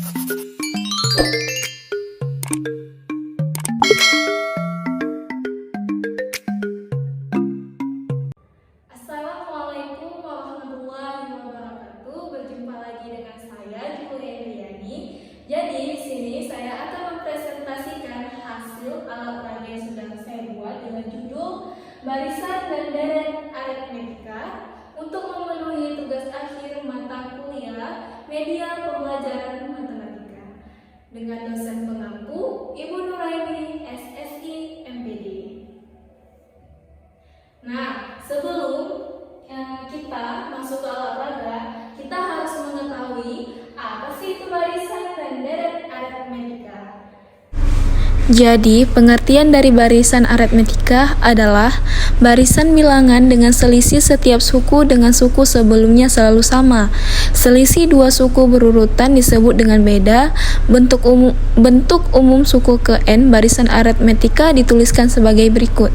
Assalamualaikum warahmatullahi wabarakatuh. Berjumpa lagi dengan saya Julia Indriani. Jadi di sini saya akan mempresentasikan hasil alat peraga yang sudah saya buat dengan judul Barisan dan Deret Aritmetika untuk memenuhi tugas akhir mata kuliah Media Pembelajaran Matematika dengan dosen pengampu Ibu Nuraini SSI MPD. Nah, sebelum kita masuk ke alat peraga, kita harus mengetahui apa sih itu barisan dan deret aritmetika. Jadi, pengertian dari barisan aritmetika adalah barisan bilangan dengan selisih setiap suku dengan suku sebelumnya selalu sama. Selisih dua suku berurutan disebut dengan beda. Bentuk umum suku ke n barisan aritmetika dituliskan sebagai berikut.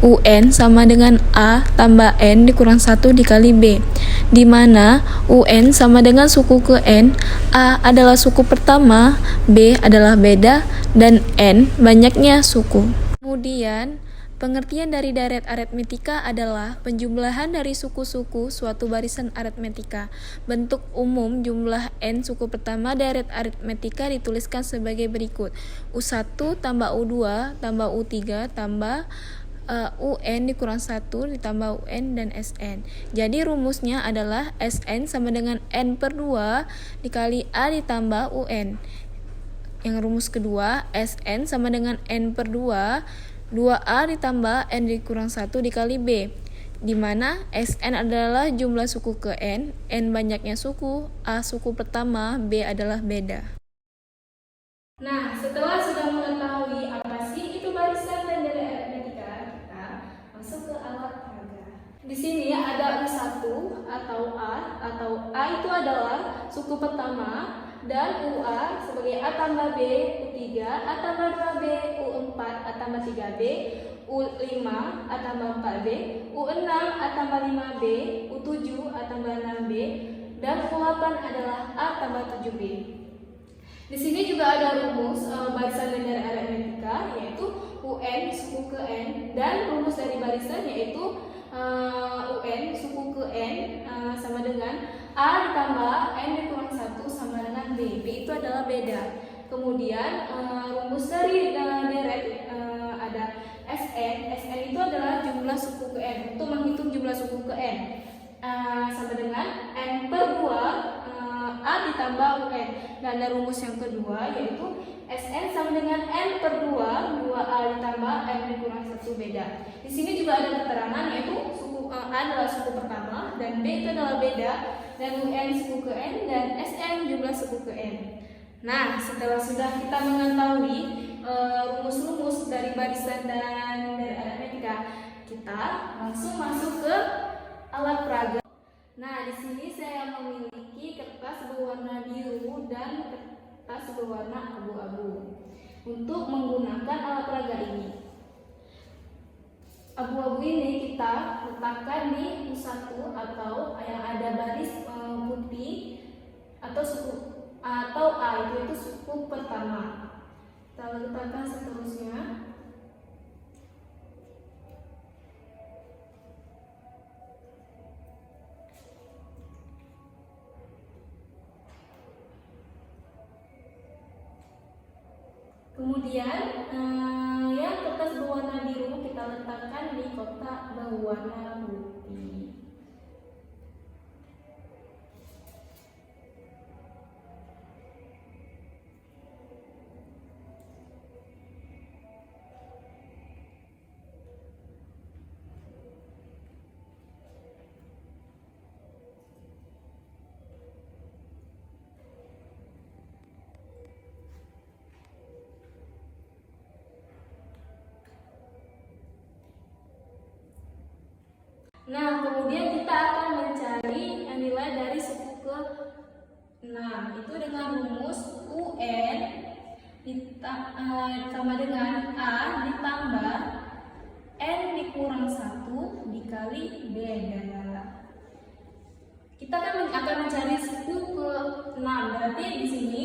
UN sama dengan A tambah N dikurang 1 dikali B, di mana UN sama dengan suku ke N, A adalah suku pertama, B adalah beda, dan N banyaknya suku. Kemudian, pengertian dari deret aritmetika adalah penjumlahan dari suku-suku suatu barisan aritmetika. Bentuk umum jumlah N suku pertama deret aritmetika dituliskan sebagai berikut. U1 tambah U2 tambah U3 tambah UN dikurang 1 ditambah UN dan SN. Jadi rumusnya adalah SN sama dengan N per 2 dikali A ditambah UN. Yang rumus kedua, SN sama dengan N per 2, 2A ditambah N dikurang 1 dikali B, di mana SN adalah jumlah suku ke N banyaknya suku, A suku pertama, B adalah beda. Nah, setelah sudah mengetahui apa sih itu barisan dan deret aritmetika, kita masuk ke alat peraga. Di sini ada U1 atau A itu adalah suku pertama, dan UA sebagai A tambah B, U3, A tambah 2B, U4, A tambah 3B, U5, A tambah 4B, U6, A tambah 5B, U7, A tambah 6B, dan U8 adalah A tambah 7B. Di sini juga ada rumus barisan dan deret aritmetika, yaitu UN suku ke N, dan rumus dari barisan yaitu UN suku ke N sama dengan A ditambah N dikurang 1 sama dengan B. B itu adalah beda. Kemudian rumus dari deret ada SN itu adalah jumlah suku ke N. Untuk menghitung jumlah suku ke N sama dengan N per 2 A ditambah UN. Dan ada rumus yang kedua yaitu SN sama dengan N per 2 2A ditambah N dikurang 1 beda. Di sini juga ada keterangan yaitu suku A adalah suku pertama dan B itu adalah beda, dan UN suku ke N dan SN jumlah suku ke N. Nah, setelah sudah kita mengetahui rumus-rumus dari barisan dan dari aritmetika, kita langsung masuk ke alat peraga. Nah, di sini saya memiliki kertas berwarna biru dan kertas berwarna abu-abu untuk menggunakan alat peraga ini. Abu-abu ini kita letakkan di U1 atau yang ada baris putih atau suku atau A itu suku pertama. Kita letakkan seterusnya. Kemudian yang kertas berwarna biru kita letakkan di kotak berwarna putih. Nah, kemudian kita akan mencari nilai dari suku ke 6. Itu dengan rumus UN sama dengan A ditambah N dikurang 1 dikali B adalah. Kita akan mencari suku ke 6. Berarti di sini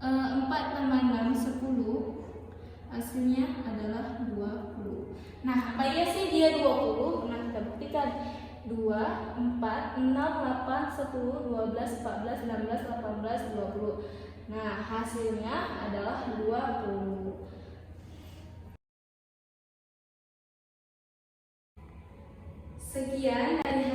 4 tambah 6, 10. Hasilnya adalah 20. Nah, apa iya sih dia 20? Nah, kita buktikan. 2, 4, 6, 8, 10, 12, 14, 16, 18, 20. Nah, hasilnya adalah 20. Sekian dari